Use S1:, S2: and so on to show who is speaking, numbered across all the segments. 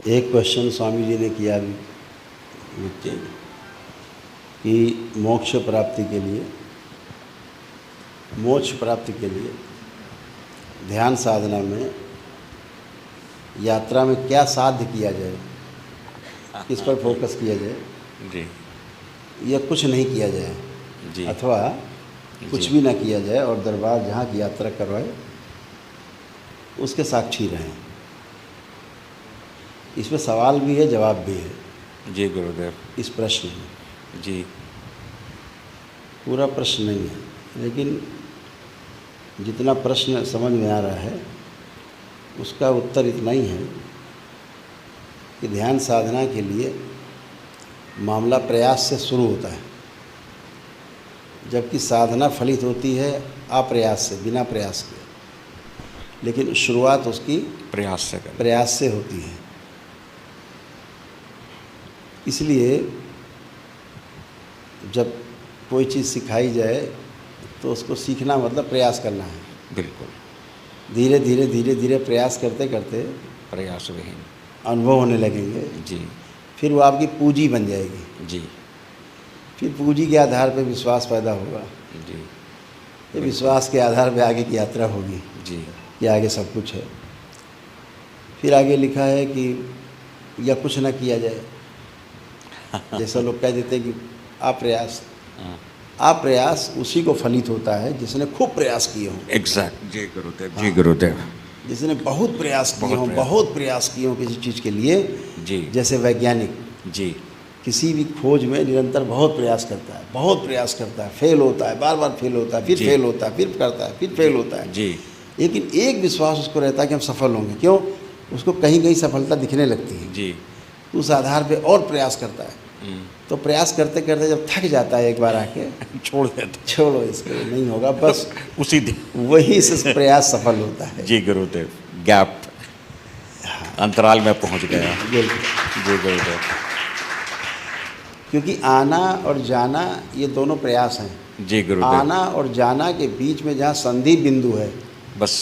S1: एक क्वेश्चन स्वामी जी ने किया अभी मुझसे कि मोक्ष प्राप्ति के लिए ध्यान साधना में यात्रा में क्या साध्य किया जाए, किस पर फोकस किया जाए
S2: जी
S1: या कुछ नहीं किया जाए
S2: जी
S1: अथवा कुछ भी ना किया जाए और दरबार जहाँ की यात्रा करवाए उसके साक्षी रहें। इसमें सवाल भी है, जवाब भी है
S2: जी गुरुदेव।
S1: इस प्रश्न में।
S2: जी
S1: पूरा प्रश्न नहीं है, लेकिन जितना प्रश्न समझ में आ रहा है उसका उत्तर इतना ही है कि ध्यान साधना के लिए मामला प्रयास से शुरू होता है, जबकि साधना फलित होती है अप्रयास से, बिना प्रयास के। लेकिन शुरुआत उसकी प्रयास से होती है। इसलिए जब कोई चीज़ सिखाई जाए तो उसको सीखना मतलब प्रयास करना है।
S2: बिल्कुल।
S1: धीरे धीरे धीरे धीरे प्रयास करते करते
S2: प्रयास विहीन
S1: अनुभव होने लगेंगे
S2: जी।
S1: फिर वो आपकी पूंजी बन जाएगी
S2: जी।
S1: फिर पूंजी के आधार पर विश्वास पैदा होगा
S2: जी।
S1: ये विश्वास के आधार पर आगे की यात्रा होगी
S2: जी।
S1: कि आगे सब कुछ है। फिर आगे लिखा है कि या कुछ ना किया जाए। जैसा लोग कह देते हैं कि अप्रयास उसी को फलित होता है जिसने खूब प्रयास किए हों।
S2: एग्जैक्ट। जी गुरुदेव। जी गुरुदेव।
S1: जिसने बहुत प्रयास किए हों किसी चीज़ के लिए।
S2: जी।
S1: जैसे वैज्ञानिक
S2: जी
S1: किसी भी खोज में निरंतर बहुत प्रयास करता है, फेल होता है, बार बार फेल होता है, फिर फेल होता है, फिर करता है, फिर फेल होता है
S2: जी।
S1: लेकिन एक विश्वास उसको रहता है कि हम सफल होंगे। क्यों? उसको कहीं कहीं सफलता दिखने लगती है
S2: जी।
S1: उस आधार पे और प्रयास करता है। तो प्रयास करते करते जब थक जाता है एक बार आके छोड़ो इसको, नहीं होगा, बस
S2: उसी दिन
S1: वही से प्रयास सफल होता है।
S2: जी गुरुदेव। गैप अंतराल में पहुंच गया। जी गुरुदेव।
S1: क्योंकि आना और जाना ये दोनों प्रयास हैं।
S2: जी गुरुदेव।
S1: आना और जाना के बीच में जहाँ संधि बिंदु है,
S2: बस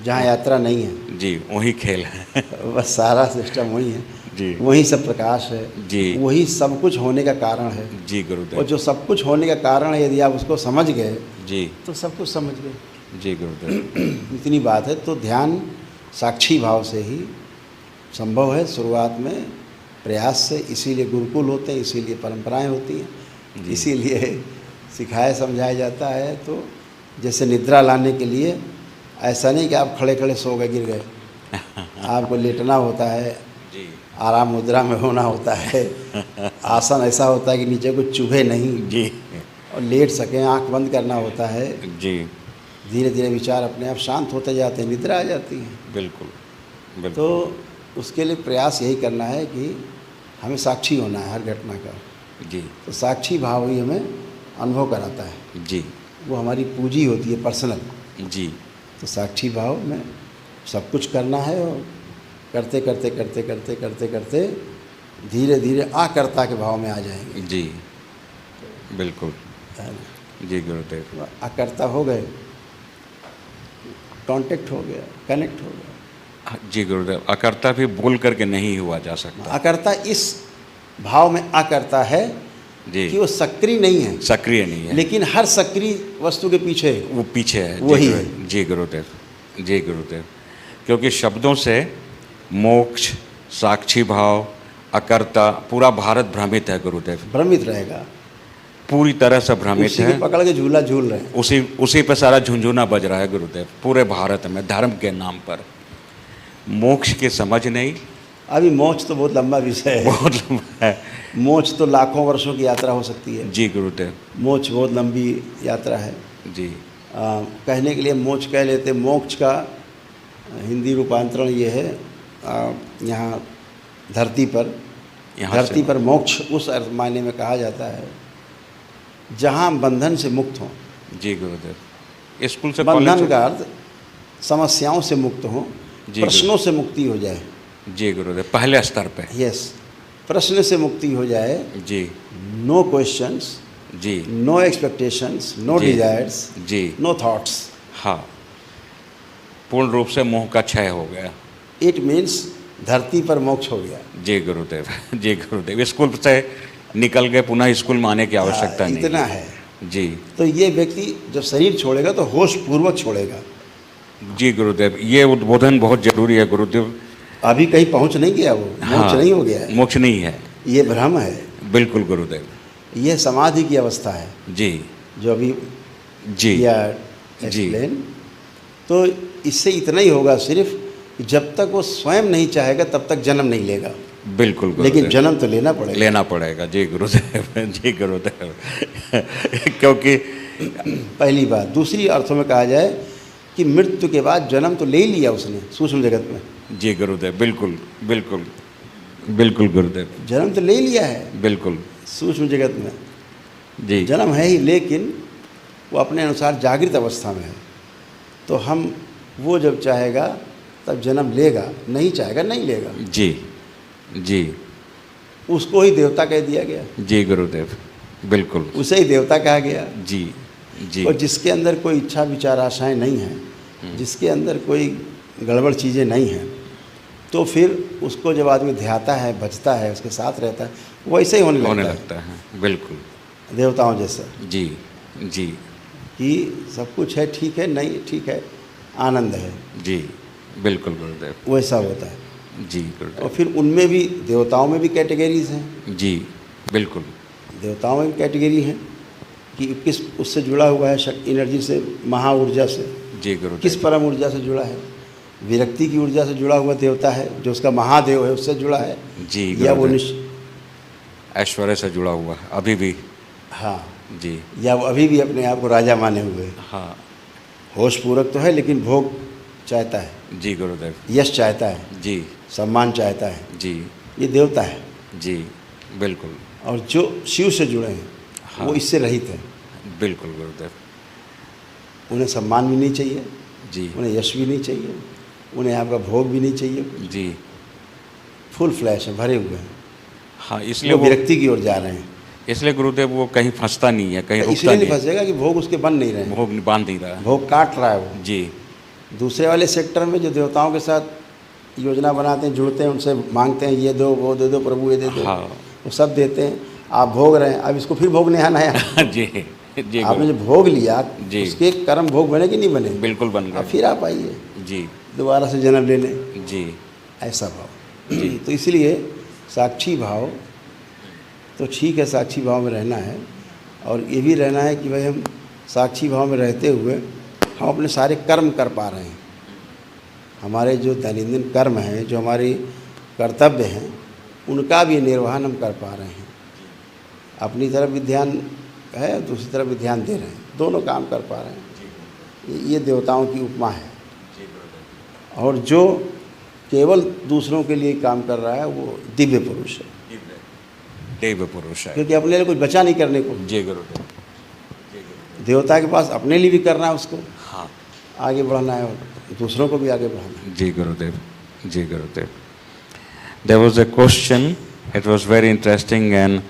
S1: जहाँ यात्रा नहीं है,
S2: जी वही खेल है।
S1: बस सारा सिस्टम वही है
S2: जी।
S1: वही सब प्रकाश है
S2: जी।
S1: वही सब कुछ होने का कारण है।
S2: जी गुरुदेव।
S1: और जो सब कुछ होने का कारण है, यदि आप उसको समझ गए
S2: जी
S1: तो सब कुछ समझ गए।
S2: जी गुरुदेव।
S1: इतनी बात है। तो ध्यान साक्षी भाव से ही संभव है, शुरुआत में प्रयास से। इसीलिए गुरुकुल होते हैं, इसीलिए परंपराएं होती हैं, इसीलिए सिखाया समझाया जाता है। तो जैसे निद्रा लाने के लिए ऐसा नहीं कि आप खड़े खड़े सो गए, गिर गए। आपको लेटना होता है,
S2: जी।
S1: आराम मुद्रा में होना होता है। आसन ऐसा होता है कि नीचे कुछ चुभे नहीं
S2: जी।
S1: और लेट सकें, आंख बंद करना होता है।
S2: जी।
S1: धीरे धीरे विचार अपने आप शांत होते जाते हैं, निद्रा आ जाती है।
S2: बिल्कुल बिल्कुल।
S1: तो उसके लिए प्रयास यही करना है कि हमें साक्षी होना है हर घटना का।
S2: जी।
S1: तो साक्षी भाव ही हमें अनुभव कराता है।
S2: जी।
S1: वो हमारी पूंजी होती है, पर्सनल।
S2: जी।
S1: तो साक्षी भाव में सब कुछ करना है और करते करते करते करते करते करते धीरे धीरे आकर्ता के भाव में आ जाएंगे।
S2: जी बिल्कुल। जी गुरुदेव।
S1: आकर्ता हो गए, कांटेक्ट हो गया, कनेक्ट हो गया।
S2: जी गुरुदेव। अकर्ता भी बोल करके नहीं हुआ जा सकता।
S1: अकर्ता इस भाव में आकर्ता है
S2: जी
S1: कि वो सक्रिय नहीं है,
S2: सक्रिय नहीं है,
S1: लेकिन हर सक्रिय वस्तु के पीछे
S2: वो पीछे है।
S1: वही है।
S2: जी गुरुदेव। जी गुरुदेव। क्योंकि शब्दों से मोक्ष, साक्षी भाव, अकर्ता, पूरा भारत भ्रमित है गुरुदेव।
S1: भ्रमित रहेगा,
S2: पूरी तरह से भ्रमित
S1: उसी
S2: है।
S1: को पकड़ के झूला झूल रहे हैं।
S2: उसी पे सारा झुंझुना बज रहा है गुरुदेव, पूरे भारत में धर्म के नाम पर। मोक्ष की समझ नहीं।
S1: अभी मोक्ष तो बहुत लंबा विषय है,
S2: बहुत लंबा है।
S1: मोक्ष तो लाखों वर्षों की यात्रा हो सकती है।
S2: जी गुरुदेव।
S1: मोक्ष बहुत लंबी यात्रा है।
S2: जी।
S1: कहने के लिए मोक्ष कह लेते, मोक्ष का हिंदी रूपांतरण ये है, यहाँ धरती पर मोक्ष उस अर्थ मायने में कहा जाता है जहाँ बंधन से मुक्त हों।
S2: जी गुरुदेव। स्कूल से
S1: बंधन का अर्थ समस्याओं से मुक्त हों, प्रश्नों से मुक्ति हो जाए।
S2: जी गुरुदेव। पहले स्तर पे
S1: यस, प्रश्न से मुक्ति हो जाए।
S2: जी।
S1: नो क्वेश्चंस,
S2: जी।
S1: नो एक्सपेक्टेशंस, नो डिजायर्स,
S2: जी।
S1: No thoughts.
S2: हाँ, पूर्ण रूप से मोह का क्षय हो गया।
S1: इट मीन्स धरती पर मोक्ष हो गया।
S2: जी गुरुदेव, जी गुरुदेव, स्कूल से निकल गए, पुनः स्कूल में आने की आवश्यकता नहीं।
S1: इतना है।
S2: जी
S1: तो ये व्यक्ति जब शरीर छोड़ेगा तो होश पूर्वक छोड़ेगा।
S2: जी गुरुदेव, ये उद्बोधन बहुत जरूरी है गुरुदेव।
S1: अभी कहीं पहुंच नहीं गया, वो मोक्ष नहीं हो गया है,
S2: मोक्ष नहीं है।
S1: ये भ्रम है।
S2: बिल्कुल गुरुदेव।
S1: ये समाधि की अवस्था है
S2: जी
S1: जो अभी
S2: जी
S1: किया
S2: जी
S1: एक्सप्लेन। तो इससे इतना ही होगा सिर्फ कि जब तक वो स्वयं नहीं चाहेगा तब तक जन्म नहीं लेगा।
S2: बिल्कुल गुरुदेव।
S1: लेकिन जन्म तो लेना पड़ेगा।
S2: लेना पड़ेगा। जी गुरुदेव, जी गुरुदेव। क्योंकि
S1: पहली बात। दूसरी अर्थों में कहा जाए कि मृत्यु के बाद जन्म तो ले ही लिया उसने सूक्ष्म जगत में।
S2: जी गुरुदेव, बिल्कुल बिल्कुल बिल्कुल गुरुदेव,
S1: जन्म तो ले ही लिया है
S2: बिल्कुल।
S1: सूक्ष्म जगत में,
S2: जी
S1: जन्म है ही, लेकिन वो अपने अनुसार जागृत अवस्था में है। तो हम वो जब चाहेगा तब जन्म लेगा, नहीं चाहेगा नहीं लेगा।
S2: जी जी
S1: उसको ही देवता कह दिया गया,
S2: जी गुरुदेव, बिल्कुल।
S1: उसे ही देवता कहा गया।
S2: जी जी
S1: और जिसके अंदर कोई इच्छा विचार आशाएं नहीं हैं, जिसके अंदर कोई गड़बड़ चीज़ें नहीं हैं, तो फिर उसको जब आदमी ध्याता है, भजता है, उसके साथ रहता है, वैसे ही होने लगता
S2: है। बिल्कुल
S1: देवताओं जैसा।
S2: जी जी
S1: कि सब कुछ है, ठीक है, नहीं ठीक है, आनंद है,
S2: जी बिल्कुल गुरुदेव,
S1: वैसा होता है।
S2: जी
S1: और
S2: गुरुदेव,
S1: फिर उनमें भी, देवताओं में भी कैटेगरीज हैं।
S2: जी बिल्कुल,
S1: देवताओं में भी कैटेगरी है कि किस उससे जुड़ा हुआ है, एनर्जी से, महा ऊर्जा से,
S2: जी गुरुदेव,
S1: किस परम ऊर्जा से जुड़ा है। विरक्ति की ऊर्जा से जुड़ा हुआ देवता है, जो उसका महादेव है, उससे जुड़ा है।
S2: जी
S1: या वो
S2: गुरुदेव, ऐश्वर्य से जुड़ा हुआ है अभी भी।
S1: हाँ
S2: जी
S1: या वो अभी भी अपने आप को राजा माने हुए है।
S2: हाँ
S1: होश पूरक तो है लेकिन भोग चाहता है,
S2: जी गुरुदेव,
S1: यश चाहता है,
S2: जी
S1: सम्मान चाहता है।
S2: जी
S1: ये देवता है।
S2: जी बिल्कुल,
S1: और जो शिव से जुड़े हैं
S2: हाँ।
S1: वो इससे रहित है।
S2: बिल्कुल गुरुदेव,
S1: उन्हें सम्मान भी नहीं चाहिए,
S2: जी
S1: उन्हें यश भी नहीं चाहिए, उन्हें आपका भोग भी नहीं चाहिए।
S2: जी
S1: फुल फ्लैश है, भरे हुए हैं।
S2: हाँ, इसलिए
S1: वो
S2: वो,
S1: विरक्ति की ओर जा रहे हैं।
S2: इसलिए गुरुदेव वो कहीं फंसता नहीं है, कहीं रुकता
S1: इसलिए नहीं
S2: नहीं
S1: फंसेगा कि भोग उसके बन नहीं रहे हैं,
S2: भोग बांध नहीं रहा है।
S1: भोग काट रहा है वो।
S2: जी
S1: दूसरे वाले सेक्टर में जो देवताओं के साथ योजना बनाते हैं, जुड़ते हैं, उनसे मांगते हैं, ये दो, वो दे दो प्रभु, ये दे दो,
S2: हाँ
S1: वो सब देते हैं। आप भोग रहे हैं, अब इसको फिर भोगने आना है।
S2: जी जी
S1: आपने जो भोग लिया
S2: जी।
S1: उसके कर्म भोग बने कि नहीं बने?
S2: बिल्कुल बन
S1: अब
S2: गया।
S1: फिर आप आइए
S2: जी
S1: दोबारा से जन्म लेने,
S2: जी
S1: ऐसा भाव। तो इसलिए साक्षी भाव तो ठीक है, साक्षी भाव में रहना है। और ये भी रहना है कि भाई हम साक्षी भाव में रहते हुए हम अपने सारे कर्म कर पा रहे हैं। हमारे जो दैनंदिन कर्म हैं, जो हमारी कर्तव्य हैं, उनका भी निर्वहन हम कर पा रहे हैं। अपनी तरफ भी ध्यान है, दूसरी तरफ भी ध्यान दे रहे हैं, दोनों काम कर पा रहे हैं। ये देवताओं की उपमा है। और जो केवल दूसरों के लिए काम कर रहा है वो दिव्य पुरुष है,
S2: देव पुरुष है।
S1: क्योंकि अपने लिए कुछ बचा नहीं करने को।
S2: जी गुरुदेव,
S1: देवता के पास अपने लिए भी करना है, उसको
S2: हाँ
S1: आगे बढ़ाना है और दूसरों को भी आगे बढ़ाना है।
S2: जी गुरुदेव, जी गुरुदेव। There was a question, it was very interesting and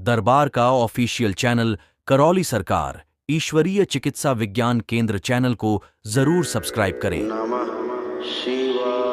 S3: दरबार का ऑफिशियल चैनल करौली सरकार ईश्वरीय चिकित्सा विज्ञान केंद्र चैनल को जरूर सब्सक्राइब करें।
S1: नमः शिवाय।